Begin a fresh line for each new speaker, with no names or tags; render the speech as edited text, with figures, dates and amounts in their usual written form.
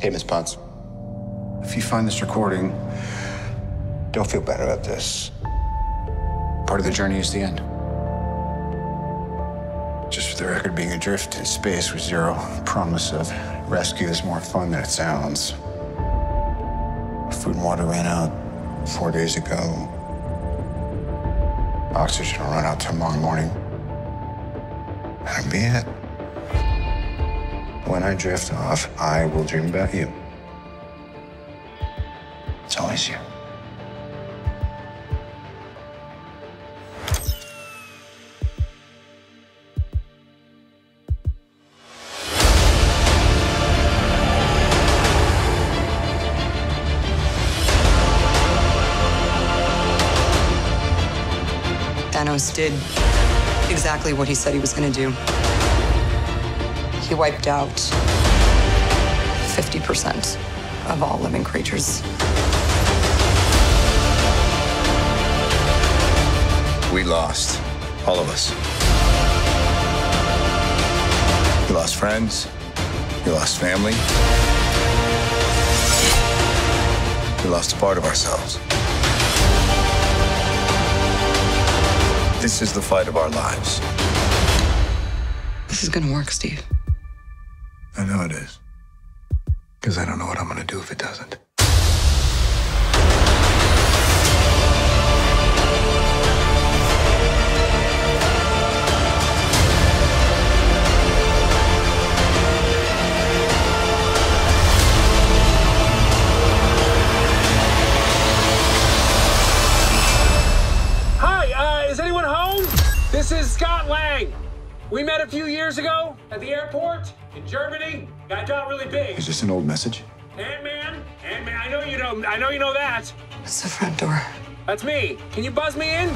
Hey, Miss Potts. If you find this recording, don't feel bad about this. Part of the journey is the end. Just for the record, being adrift in space with zero promise of rescue is more fun than it sounds. Food and water ran out 4 days ago. Oxygen will run out tomorrow morning. That'll be it. When I drift off, I will dream about you. It's always you.
Thanos did exactly what he said he was going to do. He wiped out 50% of all living creatures.
We lost, all of us. We lost friends. We lost family. We lost a part of ourselves. This is the fight of our lives.
This is gonna work, Steve.
I know it is. Because I don't know what I'm gonna do if it doesn't.
Is anyone home? This is Scott Lang. We met a few years ago at the airport in Germany. Got really big.
Is this an old message?
Ant-Man, I know you know that.
It's the front door.
That's me. Can you buzz me in?